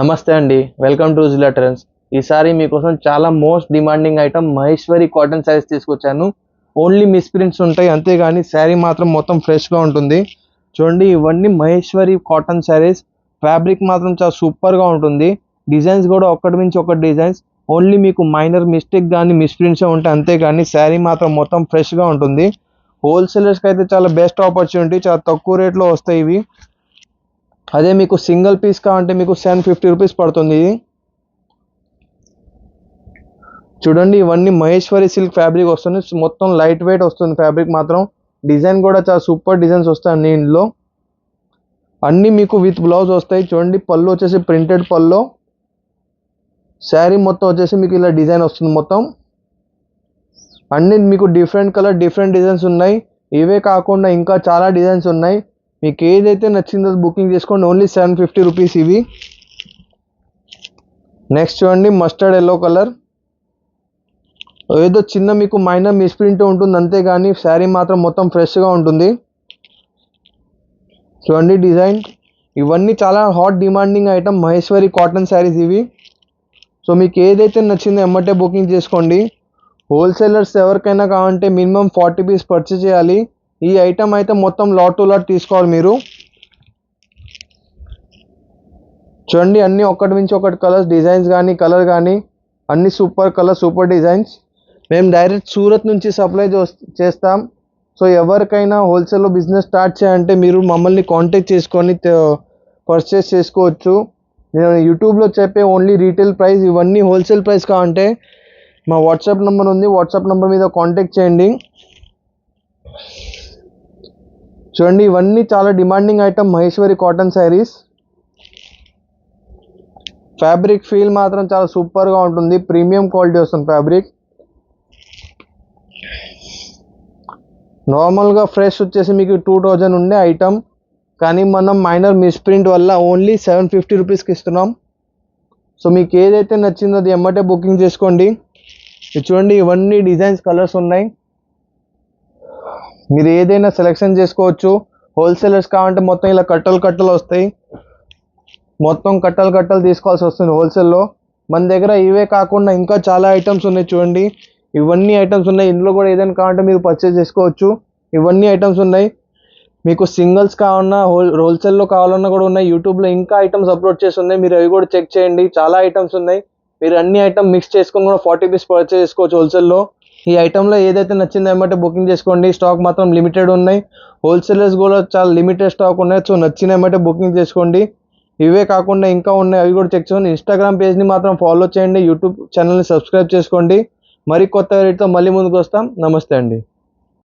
నమస్తే అండి, welcome to జిల్లా ట్రెండ్స్. ఈసారి మీకోసం చాలా most demanding item Maheshwari cotton sarees తీసుకొచ్చాను. ఓన్లీ మిస్ ప్రింట్స్ ఉంటాయి, అంతేగాని శారీ మాత్రం మొత్తం ఫ్రెష్గా ఉంటుంది. చూడండి, ఇవన్నీ మహేశ్వరి కాటన్ శారీస్. ఫ్యాబ్రిక్ మాత్రం చాలా సూపర్గా ఉంటుంది. డిజైన్స్ కూడా ఒకటి మించి ఒకటి డిజైన్స్. ఓన్లీ మీకు మైనర్ మిస్టేక్ కానీ మిస్ ప్రింట్సే ఉంటాయి, అంతేగాని శారీ మాత్రం మొత్తం ఫ్రెష్గా ఉంటుంది. హోల్సేలర్స్కి అయితే చాలా బెస్ట్ ఆపర్చునిటీ, చాలా తక్కువ రేట్లో వస్తాయి ఇవి. అదే మీకు సింగిల్ పీస్ కావాలంటే మీకు 750 రూపీస్ పడుతుంది. ఇది చూడండి, ఇవన్నీ మహేశ్వరి సిల్క్ ఫ్యాబ్రిక్ వస్తుంది. మొత్తం లైట్ వెయిట్ వస్తుంది ఫ్యాబ్రిక్ మాత్రం. డిజైన్ కూడా చాలా సూపర్ డిజైన్స్ వస్తాయి అన్ని ఇందులో. అన్నీ మీకు విత్ బ్లౌజ్ వస్తాయి. చూడండి, పళ్ళు వచ్చేసి ప్రింటెడ్ పళ్ళు. శారీ మొత్తం వచ్చేసి మీకు ఇలా డిజైన్ వస్తుంది మొత్తం. అన్ని మీకు డిఫరెంట్ కలర్ డిఫరెంట్ డిజైన్స్ ఉన్నాయి. ఇవే కాకుండా ఇంకా చాలా డిజైన్స్ ఉన్నాయి. మీకు ఏదైతే నచ్చిందో బుకింగ్ చేసుకోండి. ఓన్లీ 750 రూపీస్ ఇవి. నెక్స్ట్ చూడండి, మస్టర్డ్ ఎల్లో కలర్. ఏదో చిన్న మీకు మైనర్ మిస్ప్రింట్ ఉంటుంది, అంతేగాని శారీ మాత్రం మొత్తం ఫ్రెష్గా ఉంటుంది. చూడండి డిజైన్. ఇవన్నీ చాలా hot demanding item Maheshwari cotton saris ఇవి. సో మీకు ఏదైతే నచ్చిందో ఎమ్మటే బుకింగ్ చేసుకోండి. హోల్సేలర్స్ ఎవరికైనా కావాలంటే మినిమం 40 పీస్ పర్చేస్ చేయాలి. ఈ ఐటమ్ అయితే మొత్తం లాట్ టు లాట్ తీసుకోవాలి మీరు. చూడండి, అన్నీ ఒకటి నుంచి ఒకటి కలర్స్, డిజైన్స్ కానీ కలర్ కానీ అన్ని సూపర్ కలర్ సూపర్ డిజైన్స్. మేము డైరెక్ట్ సూరత్ నుంచి సప్లై చేస్తాం. సో ఎవరికైనా హోల్సేల్లో బిజినెస్ స్టార్ట్ చేయాలంటే మీరు మమ్మల్ని కాంటాక్ట్ చేసుకొని పర్చేస్ చేసుకోవచ్చు. నేను యూట్యూబ్లో చెప్పే ఓన్లీ రీటైల్ ప్రైస్. ఇవన్నీ హోల్సేల్ ప్రైస్ కావాలంటే మా వాట్సాప్ నెంబర్ ఉంది, వాట్సాప్ నెంబర్ మీద కాంటాక్ట్ చేయండి. చూడండి, ఇవన్నీ చాలా demanding item Maheshwari cotton saris. Fabric feel మాత్రం చాలా సూపర్గా ఉంటుంది. ప్రీమియం క్వాలిటీ వస్తుంది ఫ్యాబ్రిక్. నార్మల్గా ఫ్రెష్ వచ్చేసి మీకు 2000 ఉండే ఐటమ్, కానీ మనం మైనర్ మిస్ప్రింట్ వల్ల ఓన్లీ 750 రూపీస్కి ఇస్తున్నాం. సో మీకు ఏదైతే నచ్చిందో అది ఎమ్మటే బుకింగ్ చేసుకోండి. చూడండి, ఇవన్నీ డిజైన్స్ కలర్స్ ఉన్నాయి. మీరు ఏదైనా సెలెక్షన్ చేసుకోవచ్చు. హోల్సేలర్స్ కావాలంటే మొత్తం ఇలా కట్టలు కట్టలు వస్తాయి. మొత్తం కట్టలు కట్టలు తీసుకోవాల్సి వస్తుంది హోల్సేల్లో. మన దగ్గర ఇవే కాకుండా ఇంకా చాలా ఐటమ్స్ ఉన్నాయి. చూడండి, ఇవన్నీ ఐటమ్స్ ఉన్నాయి. ఇందులో కూడా ఏదైనా కావాలంటే మీరు పర్చేస్ చేసుకోవచ్చు. ఇవన్నీ ఐటమ్స్ ఉన్నాయి. మీకు సింగిల్స్ కావాలన్నా హోల్సేల్లో కావాలన్నా కూడా ఉన్నాయి. యూట్యూబ్లో ఇంకా ఐటమ్స్ అప్లోడ్ చేసి ఉన్నాయి, మీరు అవి కూడా చెక్ చేయండి. చాలా ఐటమ్స్ ఉన్నాయి. మీరు అన్ని ఐటమ్ మిక్స్ చేసుకొని కూడా 40 పీస్ పర్చేస్ చేసుకోవచ్చు హోల్సేల్లో. ఈ ఐటెంలో ఏదైతే నచ్చిందో ఏమంటే బుకింగ్ చేసుకోండి. స్టాక్ మాత్రం లిమిటెడ్ ఉన్నాయి. హోల్సేలర్స్ కూడా చాలా లిమిటెడ్ స్టాక్ ఉన్నాయి. సో నచ్చిన ఏమంటే బుకింగ్ చేసుకోండి. ఇవే కాకుండా ఇంకా ఉన్నాయి, అవి కూడా చెక్ చేయండి. ఇన్స్టాగ్రామ్ పేజ్ని మాత్రం ఫాలో చేయండి. యూట్యూబ్ ఛానల్ని సబ్స్క్రైబ్ చేసుకోండి. మరి కొత్త రేట్తో మళ్ళీ ముందుకు వస్తాం. నమస్తే అండి.